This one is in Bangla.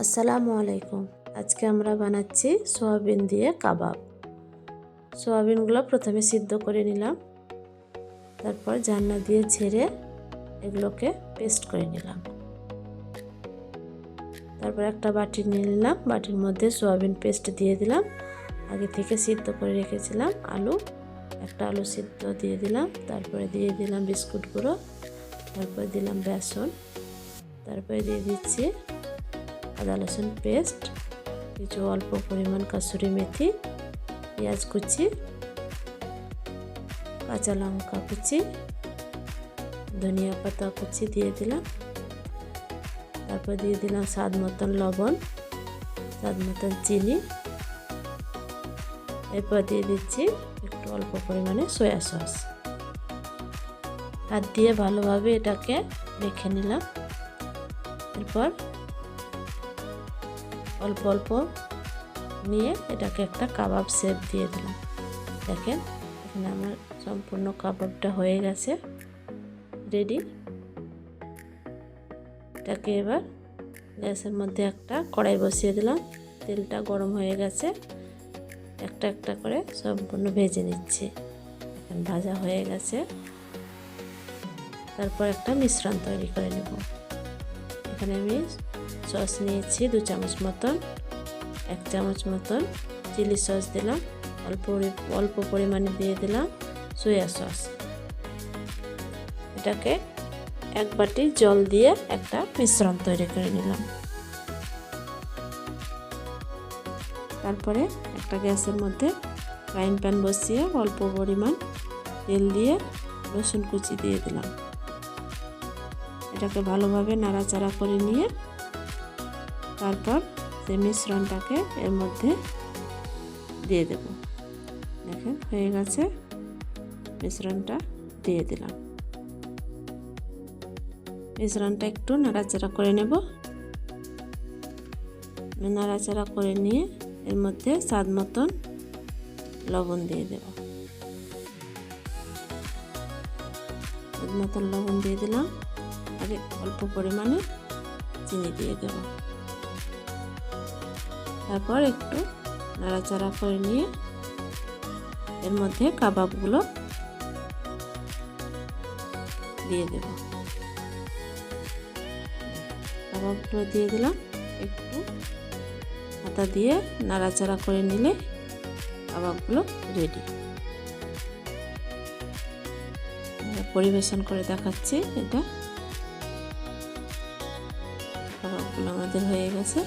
আসসালামু আলাইকুম। আজকে আমরা বানাচ্ছি সোয়াবিন দিয়ে কাবাব। সোয়াবিনগুলো প্রথমে সিদ্ধ করে নিলাম, তারপর জান্না দিয়ে ঝেড়ে এগুলোকে পেস্ট করে নিলাম। তারপর একটা বাটি নিয়ে নিলাম, বাটির মধ্যে সোয়াবিন পেস্ট দিয়ে দিলাম। আগে থেকে সিদ্ধ করে রেখেছিলাম আলু, একটা আলু সিদ্ধ দিয়ে দিলাম। তারপরে দিয়ে দিলাম বিস্কুট গুঁড়ো, তারপরে দিলাম বেসন, তারপরে দিয়ে দিচ্ছি আদা রসুন পেস্ট, কিছু অল্প পরিমাণ কাসুরি মেথি, পেঁয়াজ কুচি, কাঁচা লঙ্কা কুচি, ধনিয়া পাতা কুচি দিয়ে দিলাম। তারপর দিয়ে দিলাম স্বাদ মতন লবণ, স্বাদ মতন চিনি। এরপর দিয়ে দিচ্ছি একটু অল্প পরিমাণে সয়া সস। হাত দিয়ে ভালোভাবে এটাকে মেখে নিলাম। এরপর অল্প অল্প নিয়ে এটাকে একটা কাবাব শেপ দিয়ে দিলাম। দেখেন এখানে আমার সম্পূর্ণ কাবাবটা হয়ে গেছে, রেডি। এটাকে এবার গ্যাসের মধ্যে একটা কড়াই বসিয়ে দিলাম, তেলটা গরম হয়ে গেছে। একটা একটা করে সম্পূর্ণ ভেজে নিচ্ছি। এখন ভাজা হয়ে গেছে। তারপর একটা মিশ্রণ তৈরি করে নেব। এখানে আমি সস নিয়েছি 2 চামচ মতন, 1 চামচ মতন চিলি সস দিলাম, অল্প পরিমাণে দিয়ে দিলাম সয়া সস। এটাকে 1 বাটি জল দিয়ে একটা মিশ্রণ তৈরি করে নিলাম। তারপরে একটা গ্যাসের মধ্যে ফ্রাইং প্যান বসিয়ে অল্প পরিমাণ তেল দিয়ে রসুন কুচি দিয়ে দিলাম। এটাকে ভালোভাবে নাড়াচাড়া করে নিয়ে তারপর সেই মিশ্রণটাকে এর মধ্যে দিয়ে দেব। দেখেন হয়ে গেছে, মিশ্রণটা দিয়ে দিলাম। মিশ্রণটা একটু নাড়াচাড়া করে নেব। নাড়াচাড়া করে নিয়ে এর মধ্যে স্বাদ মতন লবণ দিয়ে দেব। স্বাদ মতন লবণ দিয়ে দিলাম, আর অল্প পরিমাণে চিনি দিয়ে দেব। তারপর একটু নাড়াচাড়া করে নিয়ে এর মধ্যে কাবাবগুলো দিয়ে দেব। কাবাবগুলো দিয়ে দিলাম, একটু হাতা দিয়ে নাড়াচাড়া করে নিলে কাবাবগুলো রেডি। পরিবেশন করে দেখাচ্ছি। এটা কাবাবগুলো আমাদের হয়ে গেছে।